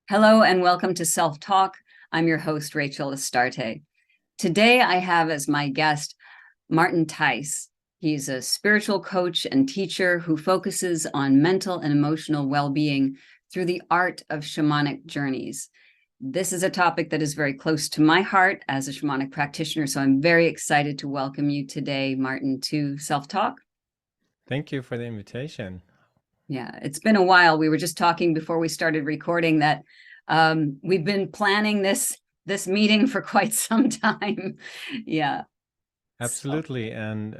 Hello and welcome to Self Talk. I'm your host, Rachel Astarte. Today I have as my guest Martin Theis. He's a spiritual coach and teacher who focuses on mental and emotional well-being through the art of shamanic journeys. This is a topic that is very close to my heart as a shamanic practitioner, so I'm very excited to welcome you today, Martin, to Self Talk. Thank you for the invitation. Yeah, it's been a while. We were just talking before we started recording that we've been planning this meeting for quite some time. Yeah. So Absolutely. And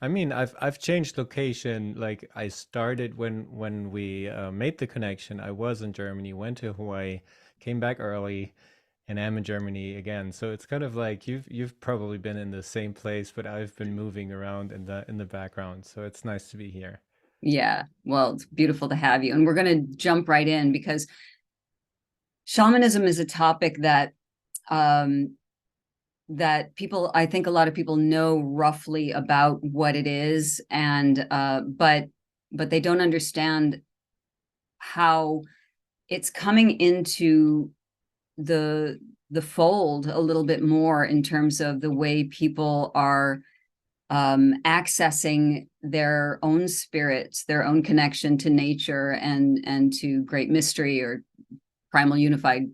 I mean, I've changed location. Like I started when we made the connection. I was in Germany, went to Hawaii, came back early, and I'm in Germany again. So it's kind of like you've probably been in the same place, but I've been moving around in the background. So it's nice to be here. yeah, well, it's beautiful to have you. And we're going to jump right in because shamanism is a topic that um, people, I think a lot of people know roughly about what it is, and but they don't understand how it's coming into the the fold a little bit more in terms of the way people are accessing their own spirits, their own connection to nature and to great mystery or primal unified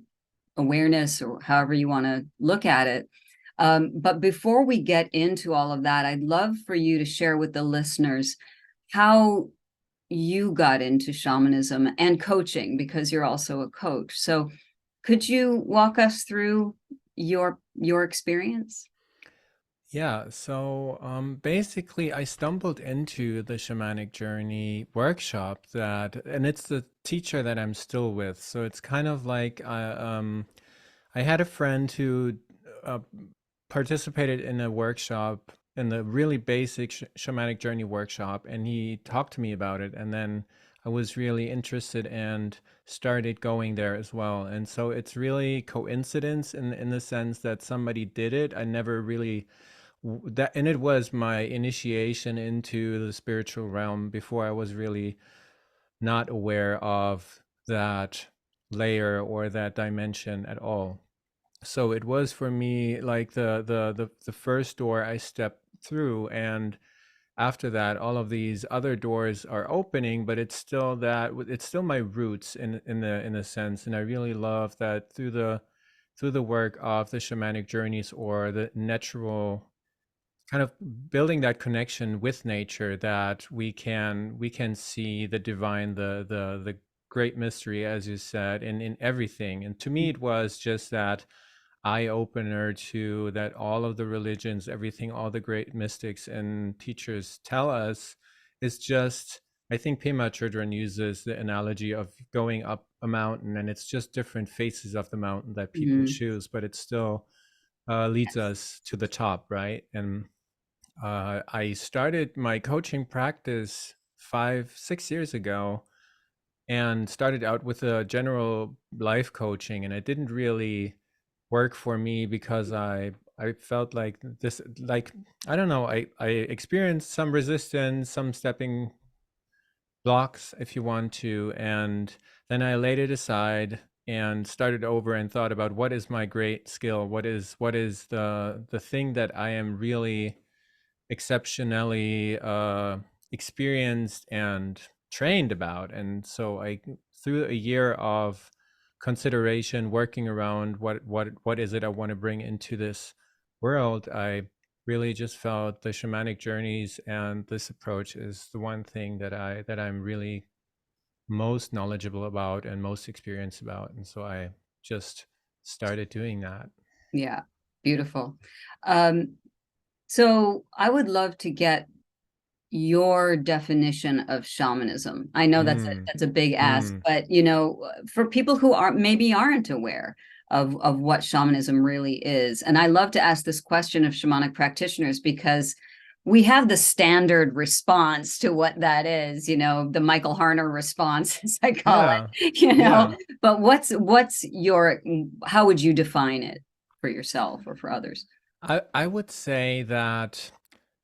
awareness, or however you want to look at it. But before we get into all of that, I'd love for you to share with the listeners how you got into shamanism and coaching, because you're also a coach. So could you walk us through your experience? Yeah, so basically, I stumbled into the shamanic journey workshop and it's the teacher that I'm still with. So it's kind of like I had a friend who uh, participated in a workshop in the really basic shamanic journey workshop, and he talked to me about it, and then I was really interested and started going there as well. And so it's really coincidence in the sense that somebody did it. I never really that, and it was my initiation into the spiritual realm before I was really not aware of that layer or that dimension at all. So it was for me like the first door I stepped through, and after that all of these other doors are opening, but it's still my roots in a sense. And I really love that through the work of the shamanic journeys or the natural kind of building that connection with nature, that we can see the divine, the great mystery, as you said, in everything. And to me it was just that eye opener to that all of the religions, everything, all the great mystics and teachers tell us is just, I think Pema Chodron uses the analogy of going up a mountain, and it's just different faces of the mountain that people Mm-hmm. choose, but it still leads us to the top, right? And I started my coaching practice 6 years ago, and started out with a general life coaching, and it didn't really work for me because I felt like this, like, I don't know, I experienced some resistance, some stepping blocks, if you want to, and then I laid it aside and started over and thought about what is my great skill, what is the thing that I am really exceptionally experienced and trained about. And so I, through a year of consideration, working around what is it I want to bring into this world, I really just felt the shamanic journeys and this approach is the one thing that I'm really most knowledgeable about and most experienced about. And so I just started doing that. Yeah, beautiful. Um, so I would love to get your definition of shamanism. I know Mm, that's a big ask, mm. but for people who aren't aware of what shamanism really is, and I love to ask this question of shamanic practitioners because we have the standard response to what that is, the Michael Harner response, as I call Yeah, it, yeah. but what's your, how would you define it for yourself or for others? I would say that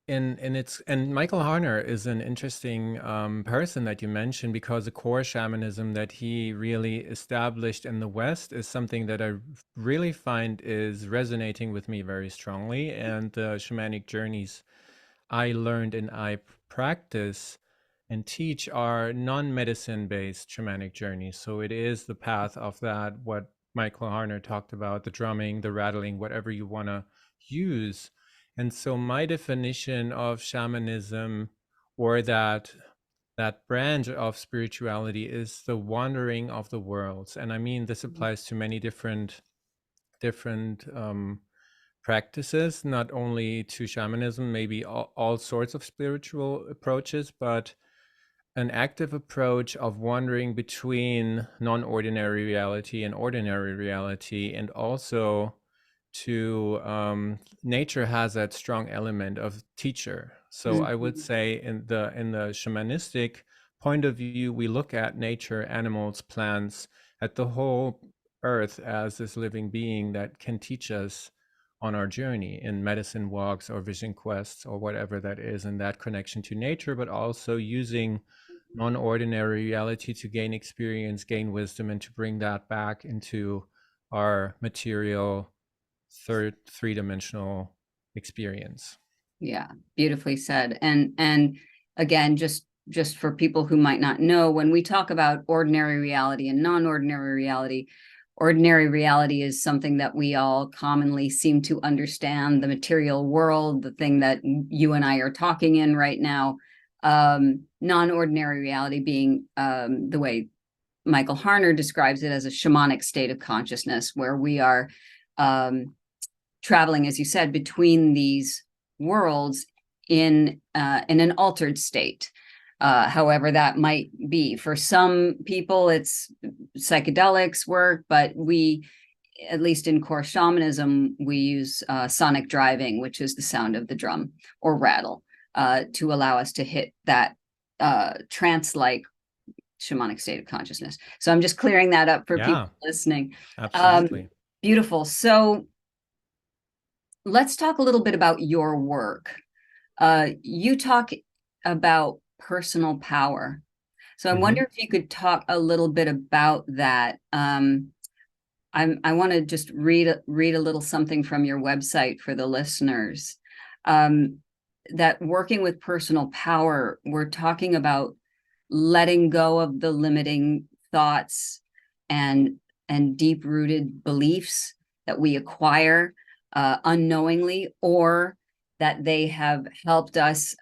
And Michael Harner is an interesting person that you mentioned, because the core shamanism that he really established in the West is something that I really find is resonating with me very strongly. And the shamanic journeys I learned and I practice and teach are non-medicine based shamanic journeys. So it is the path of that, what Michael Harner talked about, the drumming, the rattling, whatever you want to use. And so my definition of shamanism, or that branch of spirituality, is the wandering of the worlds. And I mean, this applies to many different practices, not only to shamanism, maybe all sorts of spiritual approaches, but an active approach of wandering between non-ordinary reality and ordinary reality. And also to nature has that strong element of teacher. So I would Mhm. say in the shamanistic point of view, we look at nature, animals, plants, at the whole earth as this living being that can teach us on our journey in medicine walks or vision quests or whatever that is, and that connection to nature, but also using non-ordinary reality to gain experience, gain wisdom, and to bring that back into our material three-dimensional experience. Yeah, beautifully said. And again, just for people who might not know, when we talk about ordinary reality and non-ordinary reality, ordinary reality is something that we all commonly seem to understand, the material world, the thing that you and I are talking in right now. Non-ordinary reality being the way Michael Harner describes it, as a shamanic state of consciousness, where we are traveling, as you said, between these worlds in an altered state. However that might be. For some people, it's psychedelics work, but we, at least in core shamanism, we use sonic driving, which is the sound of the drum or rattle, to allow us to hit that trance-like shamanic state of consciousness. So I'm just clearing that up for people Yeah, listening. Um, absolutely. Beautiful. So let's talk a little bit about your work. You talk about personal power. So I Hmm. wonder if you could talk a little bit about that. I want to just read a little something from your website for the listeners. Um, that working with personal power, we're talking about letting go of the limiting thoughts and deep rooted beliefs that we acquire unknowingly, or that they have helped us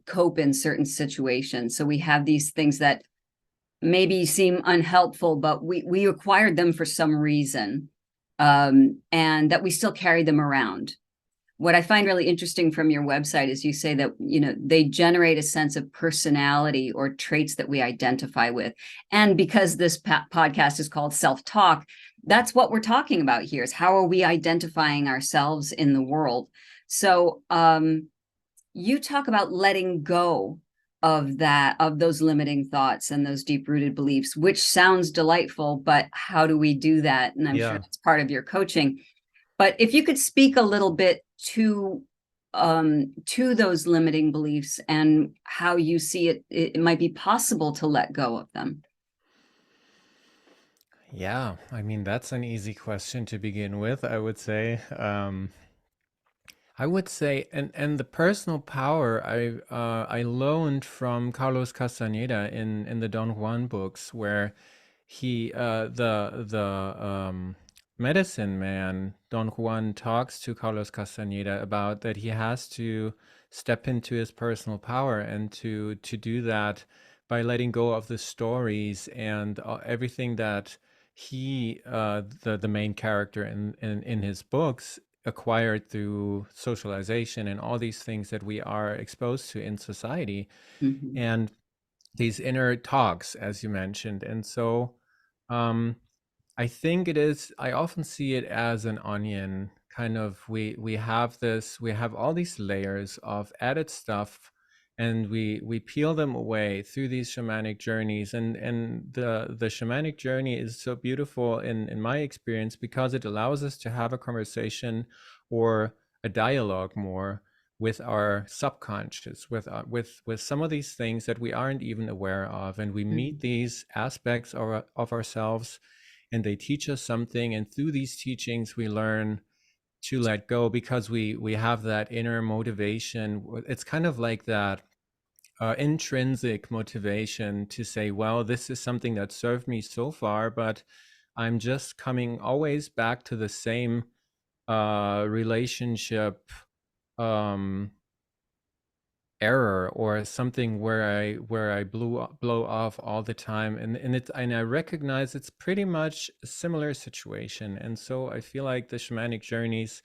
cope in certain situations. So we have these things that maybe seem unhelpful, but we acquired them for some reason, and that we still carry them around. What I find really interesting from your website is you say that, you know, they generate a sense of personality or traits that we identify with. And because this podcast is called Self-Talk, that's what we're talking about here, is how are we identifying ourselves in the world. So you talk about letting go of that, of those limiting thoughts and those deep rooted beliefs, which sounds delightful, but how do we do that? And I'm sure Yeah. that's part of your coaching. But if you could speak a little bit to those limiting beliefs and how you see it might be possible to let go of them. Yeah, I mean, that's an easy question to begin with, I would say. I would say, and the personal power I loaned from Carlos Castaneda in the Don Juan books, where he the medicine man Don Juan talks to Carlos Castaneda about that he has to step into his personal power, and to do that by letting go of the stories and everything that the main character in his books acquired through socialization and all these things that we are exposed to in society, Mhm. and these inner talks, as you mentioned. And so um, I think it is, I often see it as an onion. Kind of, we have all these layers of added stuff, and we peel them away through these shamanic journeys. And the shamanic journey is so beautiful in my experience, because it allows us to have a conversation or a dialogue more with our subconscious, with some of these things that we aren't even aware of, and we meet Mhm. these aspects of ourselves, and they teach us something, and through these teachings we learn to let go because we have that inner motivation. It's kind of like that intrinsic motivation to say, well, this is something that served me so far, but I'm just coming always back to the same relationship um, error or something where I blow off all the time, and I recognize it's pretty much a similar situation. And so I feel like the shamanic journeys,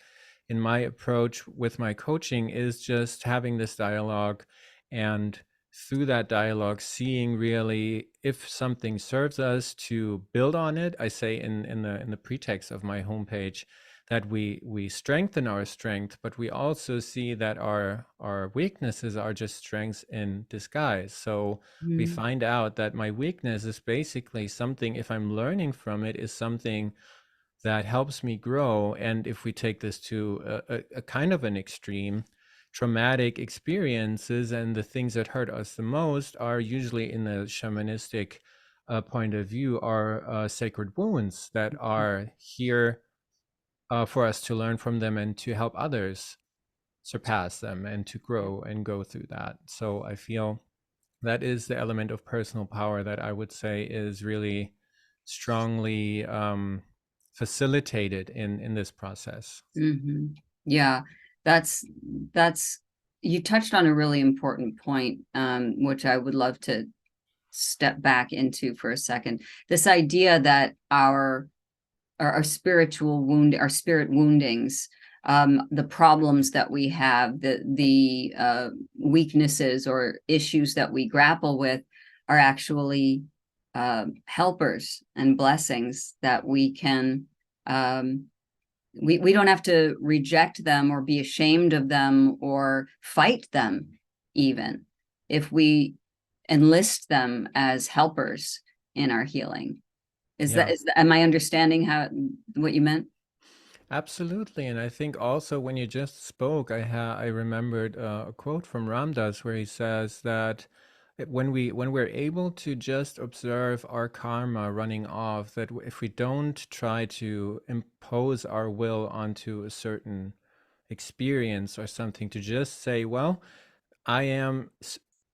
in my approach with my coaching, is just having this dialogue, and through that dialogue seeing really if something serves us to build on it. I say in the pretext of my homepage that we strengthen our strength, but we also see that our weaknesses are just strengths in disguise. So we Mhm. find out that my weakness is basically something, if I'm learning from it, is something that helps me grow. And if we take this to a kind of an extreme, traumatic experiences and the things that hurt us the most are usually, in the shamanistic point of view, are sacred wounds that are here for us to learn from them and to help others surpass them and to grow and go through that. So I feel that is the element of personal power that I would say is really strongly facilitated in this process. Mhm. Yeah, that's that's you touched on a really important point, which I would love to step back into for a second. This idea that our spiritual wound, our spirit woundings, the problems that we have, the weaknesses or issues that we grapple with, are actually helpers and blessings that we can. We don't have to reject them or be ashamed of them or fight them, even if we enlist them as helpers in our healing. Yeah. Am I understanding how what you meant? Absolutely, and I think also when you just spoke, I remembered a quote from Ramdas where he says that when we're able to just observe our karma running off, that if we don't try to impose our will onto a certain experience or something, to just say, well, I am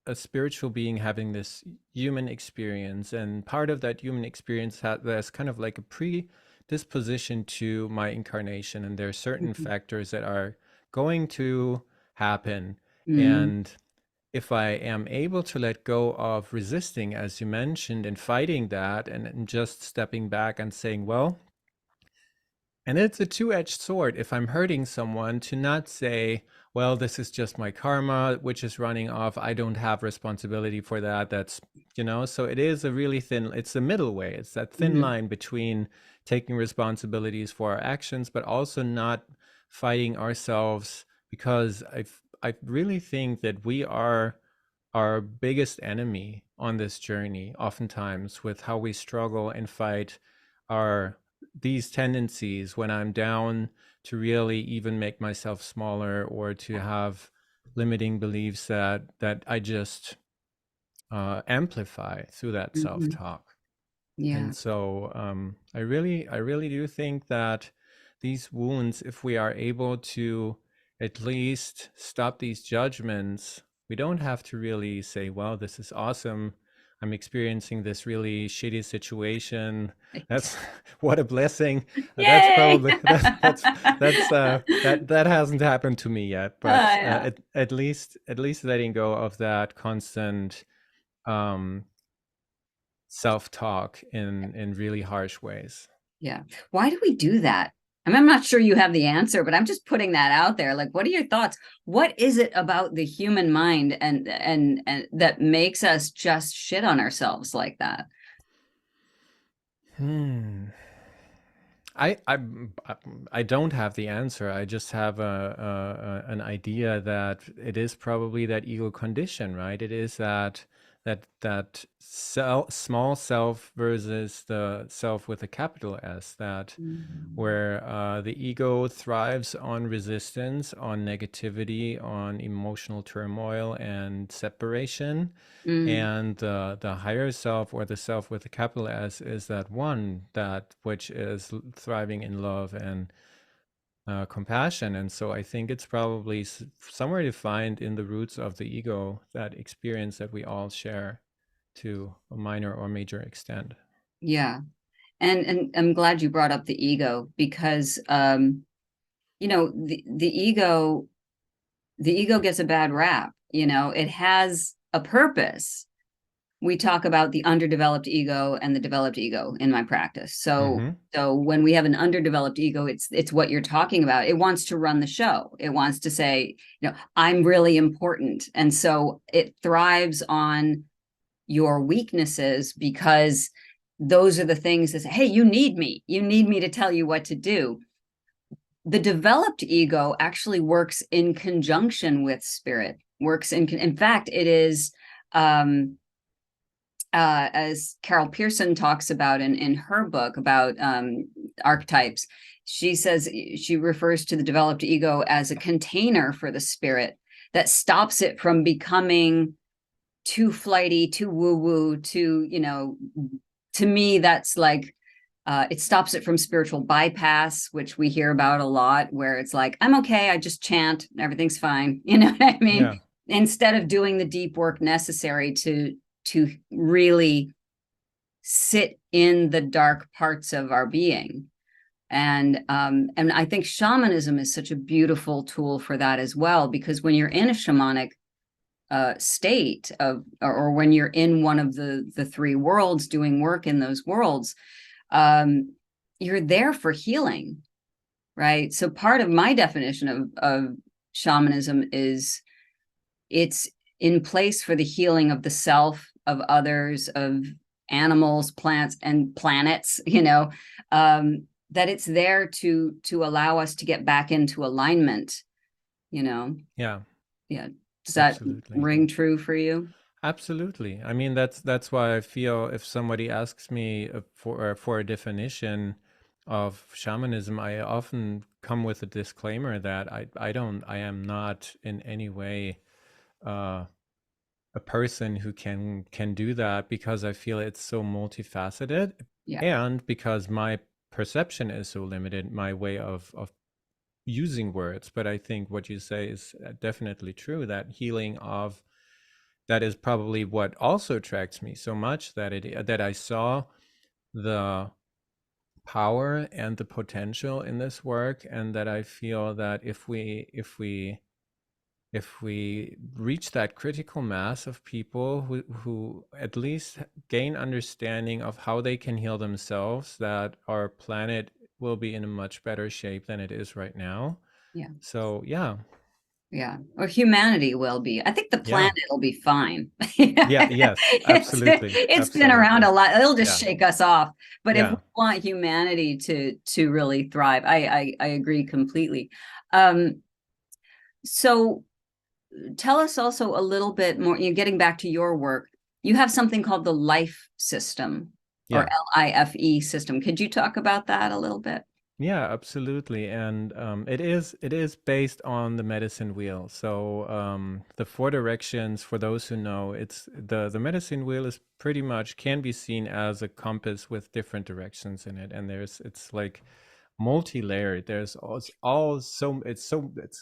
a spiritual being having this human experience, and part of that human experience there's kind of like a predisposition to my incarnation, and there are certain Mhm. factors that are going to happen. Mhm. And if I am able to let go of resisting, as you mentioned, and fighting that, and just stepping back and saying, well, and it's a two-edged sword if I'm hurting someone, to not say, well, this is just my karma, which is running off. I don't have responsibility for that. So it is a really thin, it's the middle way. It's that thin Mhm. line between taking responsibilities for our actions, but also not fighting ourselves, because I really think that we are our biggest enemy on this journey, oftentimes, with how we struggle and fight our these tendencies when I'm down, to really even make myself smaller, or to have limiting beliefs that I just amplify through that Mhm. self-talk. And Yeah. so I really do think that these wounds, if we are able to at least stop these judgments, we don't have to really say, well, this is awesome. I'm experiencing this really shitty situation. That's what a blessing. That's Yay! probably that hasn't happened to me yet, but Yeah. at least letting go of that constant um self-talk in really harsh ways. Yeah. Why do we do that? I'm not sure you have the answer, but I'm just putting that out there. Like, what are your thoughts? What is it about the human mind and that makes us just shit on ourselves like that? Hmm. I I I don't have the answer. I just have an idea that it is probably that ego condition, right? It is that small self versus the self with a capital S, that Mm. where the ego thrives on resistance, on negativity, on emotional turmoil and separation. Mm. And the higher self, or the self with a capital S, is that one that which is thriving in love and compassion. And so I think it's probably somewhere defined in the roots of the ego, that experience that we all share to a minor or major extent. Yeah. And I'm glad you brought up the ego because the ego gets a bad rap. It has a purpose. We talk about the underdeveloped ego and the developed ego in my practice. So Mm-hmm. so when we have an underdeveloped ego, it's what you're talking about. It wants to run the show. It wants to say, I'm really important. And so it thrives on your weaknesses because those are the things that say, hey, you need me. You need me to tell you what to do. The developed ego actually works in conjunction with spirit, in fact, it is as Carol Pearson talks about in her book about archetypes. She says she refers to the developed ego as a container for the spirit that stops it from becoming too flighty, too woo-woo, to me, that's like it stops it from spiritual bypass, which we hear about a lot, where it's like, I'm okay, I just chant, everything's fine. You know what I mean? Yeah. Instead of doing the deep work necessary to really sit in the dark parts of our being. And I think shamanism is such a beautiful tool for that as well, because when you're in a shamanic state or when you're in one of the three worlds doing work in those worlds, you're there for healing, right? So part of my definition of shamanism is it's in place for the healing of the self, of others, of animals, plants, and planets, that it's there to allow us to get back into alignment, you know. Yeah. Yeah. Does that Absolutely. ring true for you? Absolutely. I mean, that's why I feel if somebody asks me for a definition of shamanism, I often come with a disclaimer that I am not in any way uh, a person who can do that, because I feel it's so multifaceted, Yeah. and because my perception is so limited, my way of using words. But I think what you say is definitely true, that healing of that is probably what also attracts me so much, that I saw the power and the potential in this work, and that I feel that if we reach that critical mass of people who at least gain understanding of how they can heal themselves, that our planet will be in a much better shape than it is right now. Yeah. So yeah. Yeah. Or humanity will be. I think the Yeah. planet will be fine. Yeah. Yes, absolutely. It's been around Absolutely. a lot. It'll just Yeah. shake us off. But if we Yeah. want humanity to really thrive, I agree completely. Um, so tell us also a little bit more, getting back to your work, you have something called the Life system or Yeah. L.I.F.E system. Could you talk about that a little bit? Yeah, absolutely. And it is based on the medicine wheel. So the four directions, for those who know, it's the medicine wheel is pretty much can be seen as a compass with different directions in it. And it's like multi-layered. There's all so it's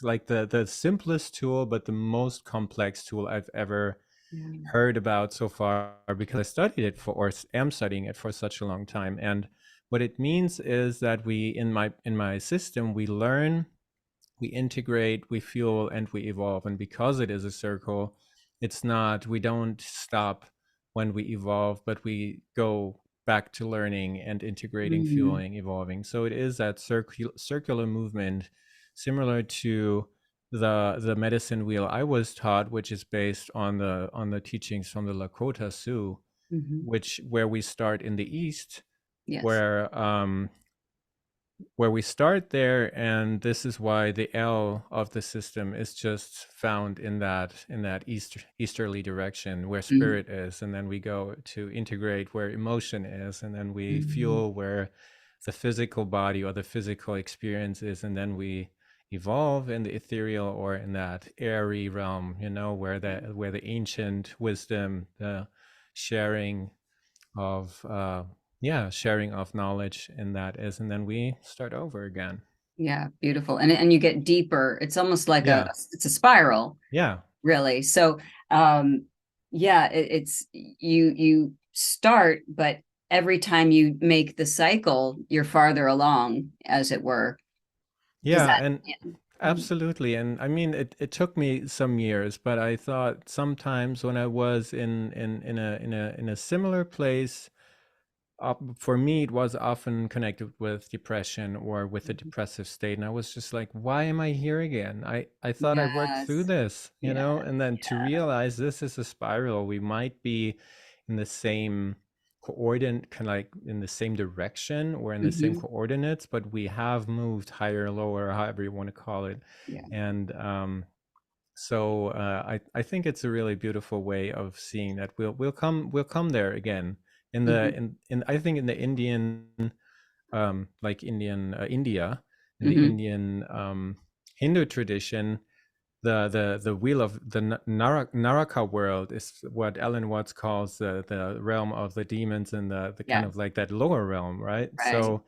like the simplest tool, but the most complex tool I've ever Yeah. heard about so far, because I studied it for, or am studying it for such a long time. And what it means is that we in my system, we learn, we integrate, we fuel, and we evolve. And because it is a circle, it's not, we don't stop when we evolve, but we go back to learning and integrating, Mm-hmm. fueling, evolving. So it is that circular movement, similar to the medicine wheel I was taught, which is based on the teachings from the Lakota Sioux, Mm-hmm. which where we start in the east, Yes. where where we start there, and this is why the L of the system is just found in that easterly direction where Mhm. spirit is, and then we go to integrate where emotion is, and then we Mhm. fuel where the physical body or the physical experience is, and then we evolve in the ethereal or in that airy realm, you know, where the ancient wisdom, the sharing of yeah, sharing of knowledge in that is, and then we start over again. Yeah, beautiful. And you get deeper. It's almost like Yeah, it's a spiral, yeah, really. So yeah, it's you start, but every time you make the cycle, you're farther along, as it were. Is yeah, that and yeah. Mhm. absolutely. And I mean, it took me some years, but I thought sometimes when I was in a similar place, for me, it was often connected with depression or with a depressive state. And I was just like, why am I here again? I thought I worked through Yes. this, you Yeah. know? And then to Yeah. realize this is a spiral, we might be in the same coordinate, kind of like in the same direction or in the same Hmm. coordinates, but we have moved higher, lower, however you want to call it. Yeah. And so I think it's a really beautiful way of seeing that we'll come there again in the Hmm. in I think in the Indian like Indian India, in the Hmm. Indian Hindu tradition, the wheel of the Naraka world is what Ellen Watts calls the realm of the demons and the kind Yeah. of like that lower realm, right? Right. So,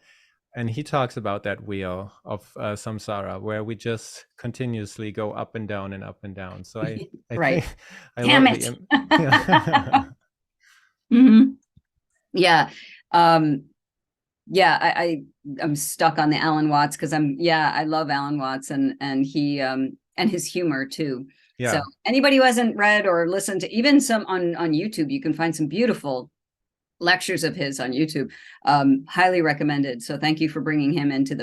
and he talks about that wheel of samsara where we just continuously go up and down and up and down. So I think Right. I Damn love it. yeah. Hmm. Yeah. Um, yeah, I'm stuck on the Alan Watts because yeah, I love Alan Watts and he and his humor too. So Yeah, anybody who hasn't read or listened to even some on YouTube, you can find some beautiful lectures of his on YouTube. Highly recommended. So thank you for bringing him into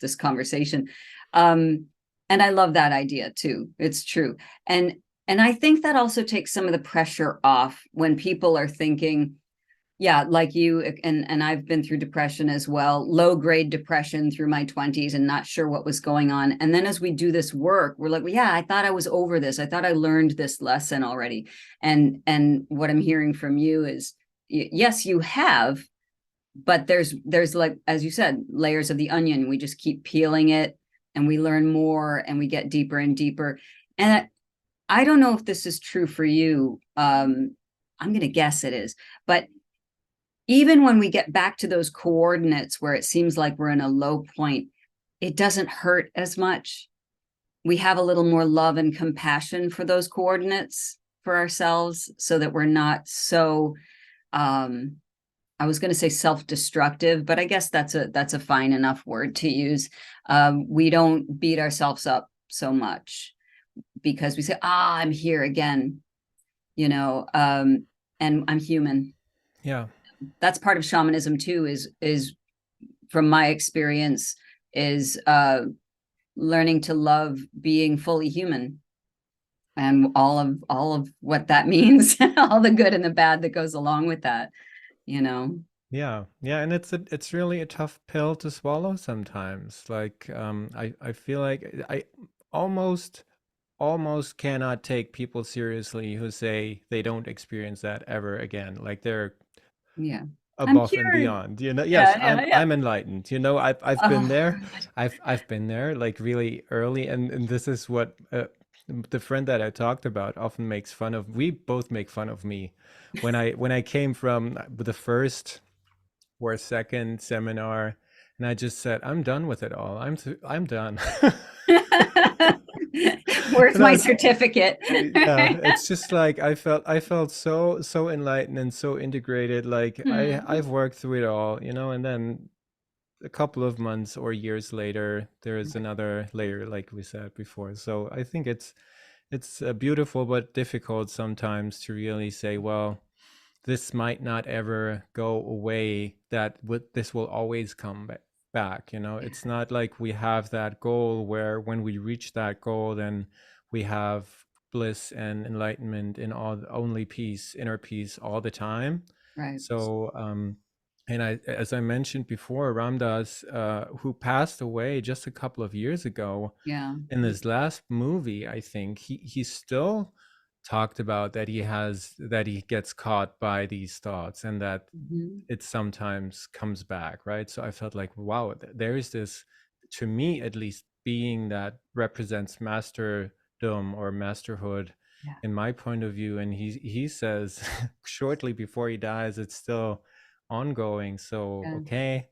this conversation. Um, and I love that idea too. It's true. And I think that also takes some of the pressure off when people are thinking, yeah, like you and I've been through depression as well, low grade depression through my 20s and not sure what was going on. And then as we do this work, we're like, well, yeah, I thought I was over this. I thought I learned this lesson already. And what I'm hearing from you is yes, you have, but there's like as you said, layers of the onion. We just keep peeling it and we learn more and we get deeper and deeper. And I don't know if this is true for you. I'm going to guess it is, but even when we get back to those coordinates where it seems like we're in a low point, it doesn't hurt as much. We have a little more love and compassion for those coordinates for ourselves so that we're not so um I was going to say self-destructive, but I guess that's a fine enough word to use. We don't beat ourselves up so much because we say, "Ah, I'm here again," you know, and I'm human. yeah, That's part of shamanism too. Is from my experience is learning to love being fully human and all of what that means, all the good and the bad that goes along with that, you know. yeah, yeah. And it's really a tough pill to swallow sometimes. Like I feel like I almost almost cannot take people seriously who say they don't experience that ever again. Like they're Yeah. I'm above and cured. beyond, you know. Yes, Yeah, yeah, yeah. I'm enlightened, you know. I've been Oh there. God. I've been there like really early, and this is what the friend that I talked about often makes fun of. We both make fun of me when I came from the first or second seminar, and I just said I'm done with it all. I'm done. Where's And I my was certificate? yeah, it's just like I felt so enlightened and so integrated. Like Hmm. I've worked through it all, you know. And then a couple of months or years later, there is another layer, like we said before. So I think it's beautiful but difficult sometimes to really say, well, this might not ever go away, that this will always come back, you know. It's not like we have that goal where when we reach that goal, then we have bliss and enlightenment in all only peace, inner peace all the time. Right. So And as I mentioned before, Ramdas, who passed away just a couple of years ago, Yeah. in this last movie, I think he still talked about that he gets caught by these thoughts, and that Mhm. it sometimes comes back, right? So I felt like, wow, there is this, to me at least, being that represents masterdom or masterhood Yeah. in my point of view. And he says shortly before he dies, it's still ongoing. So Yeah. okay,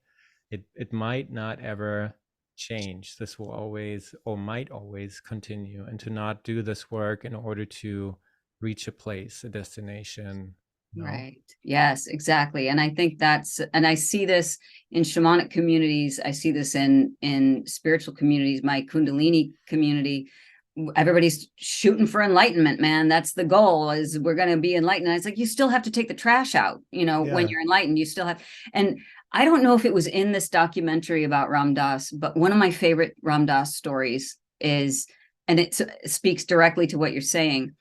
it might not ever change. This will always, or might always, continue, and to not do this work in order to reach a place, a destination, you know? Right. Yes, exactly. And I think and I see this in shamanic communities. I see this in spiritual communities, my Kundalini community. Everybody's shooting for enlightenment, man. That's the goal, is we're going to be enlightened. And it's like, you still have to take the trash out, when Yeah. you're enlightened, you still have. And I don't know if it was in this documentary about Ram Dass, but one of my favorite Ram Dass stories is, and it speaks directly to what you're saying.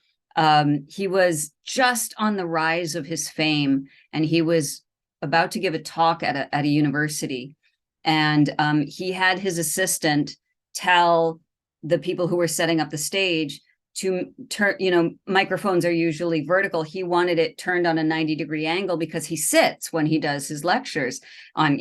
He was just on the rise of his fame, and he was about to give a talk at a university, and he had his assistant tell the people who were setting up the stage to turn. Microphones are usually vertical. He wanted it turned on a 90-degree angle because he sits when he does his lectures on,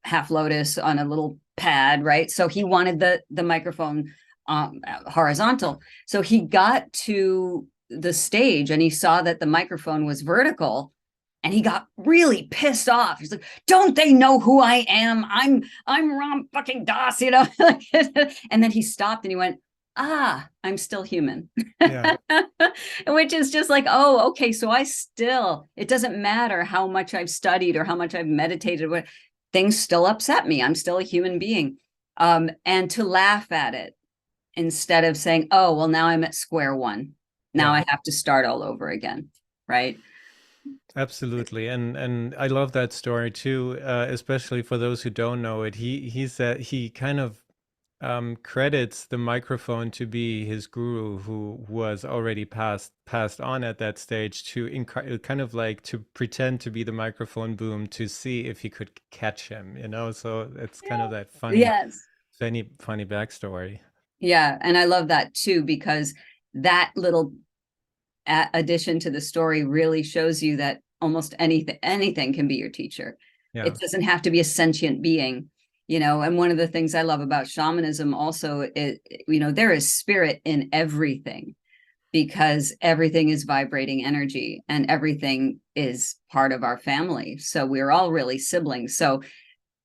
half lotus on a little pad, right? So he wanted the microphone horizontal. So he got to the stage and he saw that the microphone was vertical, and he got really pissed off. He's like, "Don't they know who I am? I'm Ram fucking Das, And then he stopped and he went, "Ah, I'm still human." Yeah. Which is just like, oh, okay, so it doesn't matter how much I've studied or how much I've meditated, things still upset me. I'm still a human being. And to laugh at it instead of saying, "Oh, well, now I'm at square one. Now Yeah. I have to start all over again." Right? Absolutely, and I love that story too, especially for those who don't know it. He said he kind of credits the microphone to be his guru, who was already passed on at that stage, to kind of like to pretend to be the microphone boom to see if he could catch him. So it's kind of that Yes. funny backstory. Yeah. And I love that too, because that little addition to the story really shows you that almost anything can be your teacher. Yeah, It doesn't have to be a sentient being. And one of the things I love about shamanism also is, there is spirit in everything, because everything is vibrating energy and everything is part of our family. So we're all really siblings. So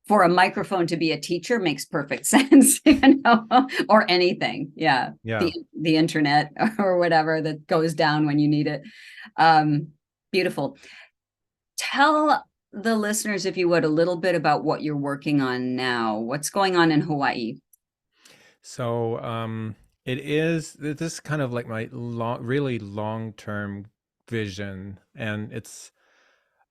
for a microphone to be a teacher makes perfect sense, or anything. Yeah. yeah. The internet or whatever that goes down when you need it. Um, Beautiful. Tell the listeners, if you would, a little bit about what you're working on now. What's going on in Hawaii? So this is kind of like my really long term vision, and it's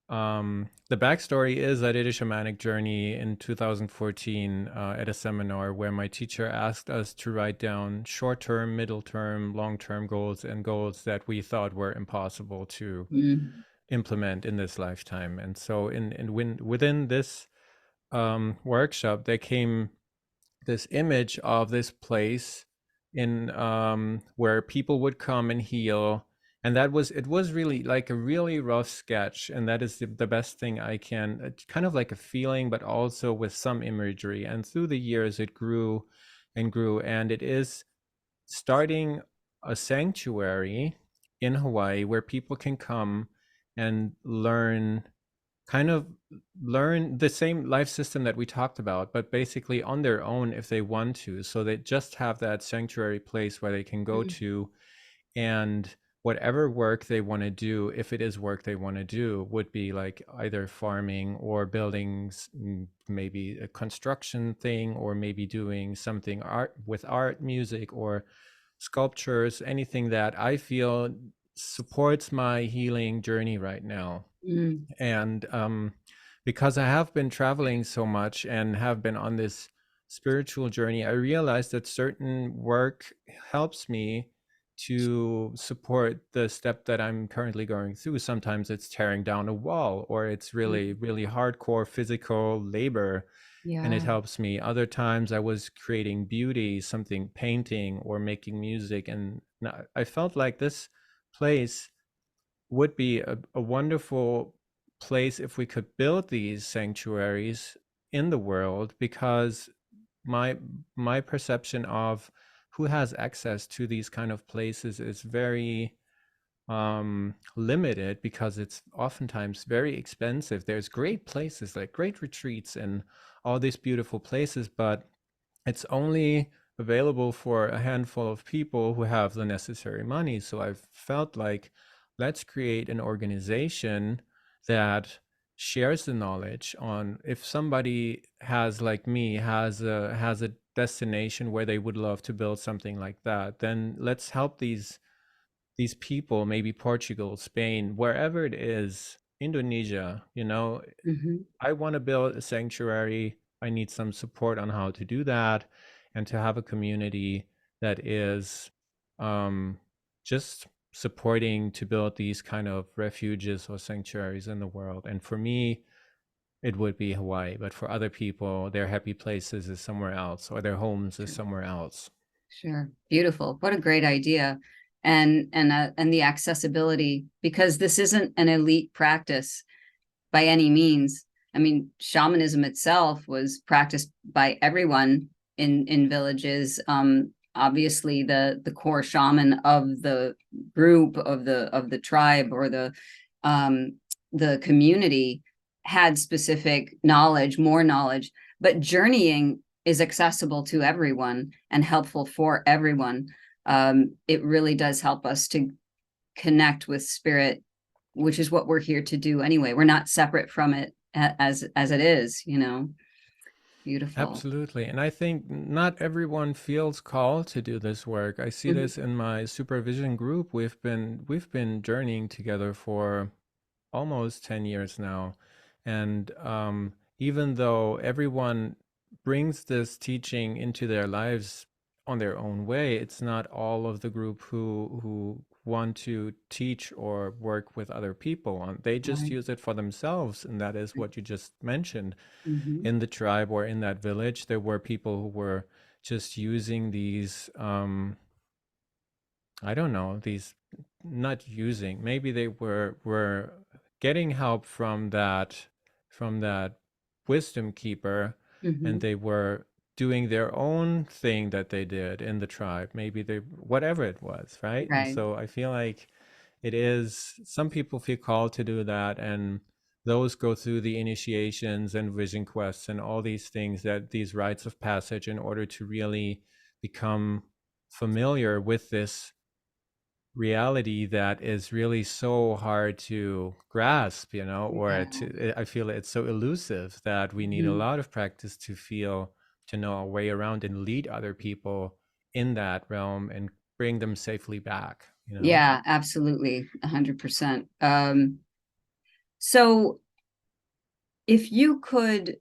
the backstory is I did a shamanic journey in 2014 at a seminar where my teacher asked us to write down short term, middle term, long term goals, and goals that we thought were impossible to Mm. implement in this lifetime. And so within this workshop, there came this image of this place in where people would come and heal, and it was really like a really rough sketch, and that is the best thing I can, kind of like a feeling, but also with some imagery. And through the years it grew and grew, and it is starting a sanctuary in Hawaii where people can come and kind of learn the same life system that we talked about, but basically on their own if they want to. So they just have that sanctuary place where they can go Mm. to, and whatever work they want to do, if it is work they want to do, would be like either farming or buildings, maybe a construction thing, or maybe doing something art, music, or sculptures, anything that I feel supports my healing journey right now. Mm. And because I have been traveling so much and have been on this spiritual journey, I realized that certain work helps me to support the step that I'm currently going through. Sometimes it's tearing down a wall, or it's really, Mm. really hardcore physical labor, and it Yeah. helps me. Other times I was creating beauty, something painting or making music, and I felt like this place would be a wonderful place if we could build these sanctuaries in the world, because my my perception of who has access to these kind of places is very limited, because it's oftentimes very expensive. There's great places like great retreats and all these beautiful places, but it's only available for a handful of people who have the necessary money. So I've felt like, let's create an organization that shares the knowledge on, if somebody has, like me, has a destination where they would love to build something like that, then let's help these people, maybe Portugal, Spain, wherever it is, Indonesia, Hmm. I want to build a sanctuary. I need some support on how to do that, and to have a community that is um, just supporting to build these kind of refuges or sanctuaries in the world. And for me, it would be Hawaii, but for other people, their happy places is somewhere else, or their homes is Sure. somewhere else. Sure. Beautiful. What a great idea. And the accessibility, because this isn't an elite practice by any means. I mean, shamanism itself was practiced by everyone in villages. Obviously, the core shaman of the group, of the tribe, or um, the community had specific knowledge, more knowledge. But journeying is accessible to everyone and helpful for everyone. It really does help us to connect with spirit, which is what we're here to do anyway. We're not separate from it as it is, you know. Beautiful. Absolutely. And I think not everyone feels called to do this work. I see Mhm. this in my supervision group. We've been journeying together for almost 10 years now. And even though everyone brings this teaching into their lives on their own way, it's not all of the group who want to teach or work with other people on. They just Right. use it for themselves. And that is what you just mentioned. Mhm. In the tribe or in that village, there were people who were just using these I don't know, these, not using, maybe they were getting help from that wisdom keeper, and Mhm. they were doing their own thing that they did in the tribe. Maybe they, whatever it was, right? And Right. so I feel like it is, some people feel called to do that, and those go through the initiations and vision quests and all these things, that these rites of passage, in order to really become familiar with this reality that is really so hard to grasp, or Yeah. to, I feel it's so elusive that we need a Mhm. lot of practice to know our way around and lead other people in that realm and bring them safely back. Yeah, absolutely. 100%. So if you could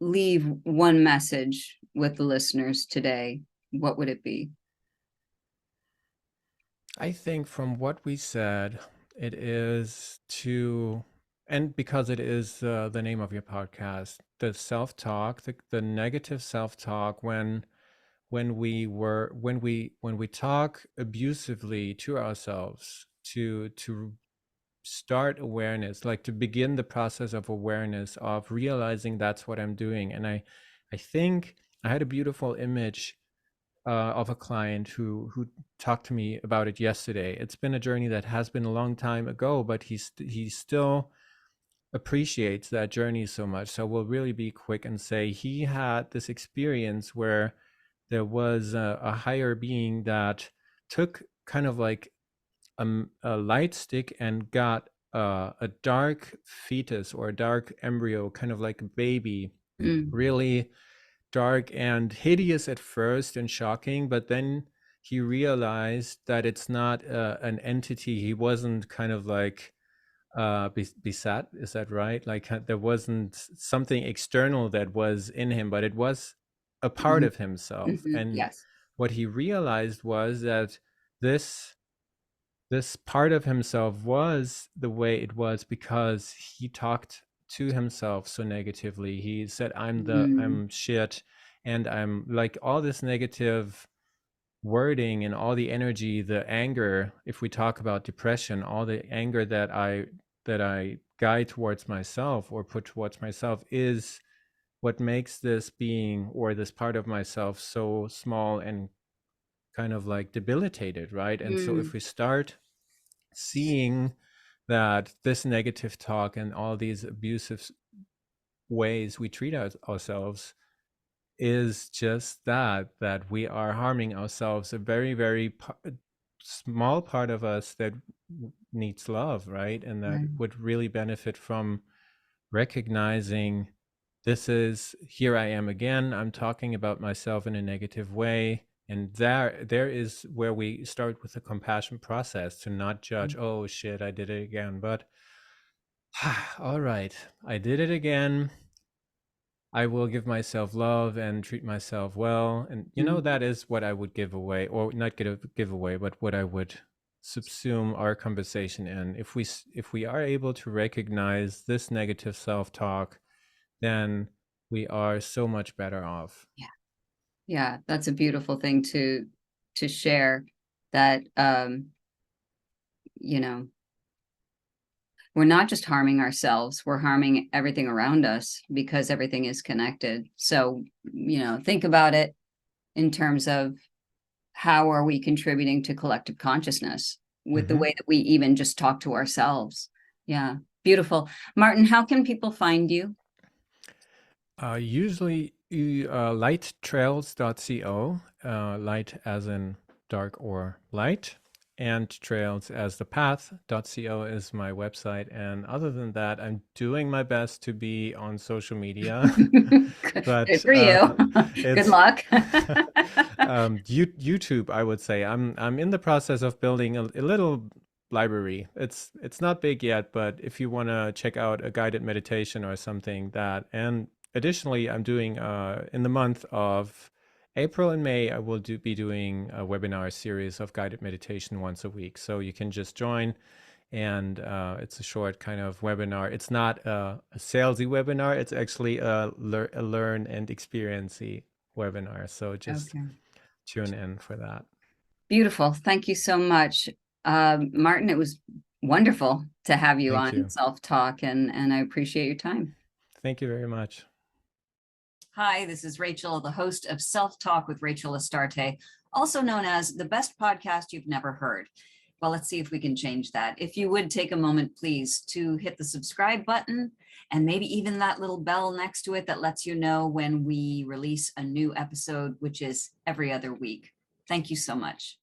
leave one message with the listeners today, what would it be? I think from what we said, it is to, and because it is the name of your podcast, the self-talk, the negative self-talk, when we talk abusively to ourselves, to start awareness, like to begin the process of awareness, of realizing that's what I'm doing. And I think I had a beautiful image of a client who talked to me about it yesterday. It's been a journey that has been a long time ago, but he still appreciates that journey so much. So we'll really be quick and say he had this experience where there was a higher being that took kind of like a light stick and got a dark fetus or a dark embryo, kind of like a baby, Mm. really dark and hideous at first and shocking, but then he realized that it's not an entity. He wasn't kind of like beset, is that right? Like there wasn't something external that was in him, but it was a part Mhm. of himself. Mhm. And Yes. what he realized was that this this part of himself was the way it was because he talked to himself so negatively. He said, Mm, I'm shit, and I'm like all this negative wording and all the energy, the anger. If we talk about depression, all the anger that I guide towards myself or put towards myself is what makes this being or this part of myself so small and kind of like debilitated, right? And so mm, if we start seeing that this negative talk and all these abusive ways we treat ourselves is just that we are harming ourselves, a very small part of us that needs love, right? And that right. would really benefit from recognizing this is, here I am again, I'm talking about myself in a negative way. And there is where we start with the compassion process, to not judge, oh shit, I did it again, but all right, I did it again. I will give myself love and treat myself well. And Mm, that is what I would give away, or not give away, but what I would subsume our conversation in. If we are able to recognize this negative self-talk, then we are so much better off. yeah. Yeah, that's a beautiful thing to share, that you know, we're not just harming ourselves, we're harming everything around us because everything is connected. So, think about it in terms of how are we contributing to collective consciousness with the Hmm. way that we even just talk to ourselves. Yeah, beautiful. Martin, how can people find you? Usually, lighttrails.co, light as in dark or light, and trails as the path.co is my website. And other than that, I'm doing my best to be on social media, Good but for you. Good it's luck. YouTube. I would say I'm in the process of building a little library. It's not big yet, but if you want to check out a guided meditation or something, that. And additionally, I'm doing in the month of April and May, I will be doing a webinar series of guided meditation once a week. So you can just join, and it's a short kind of webinar. It's not a salesy webinar. It's actually a learn and experiency webinar. So just Okay. tune in for that. Beautiful. Thank you so much. Martin, it was wonderful to have you Thank on you. Self Talk, and I appreciate your time. Thank you very much. Hi, this is Rachel, the host of Self Talk with Rachel Astarte, also known as the best podcast you've never heard. Well, let's see if we can change that. If you would take a moment, please, to hit the subscribe button and maybe even that little bell next to it that lets you know when we release a new episode, which is every other week. Thank you so much.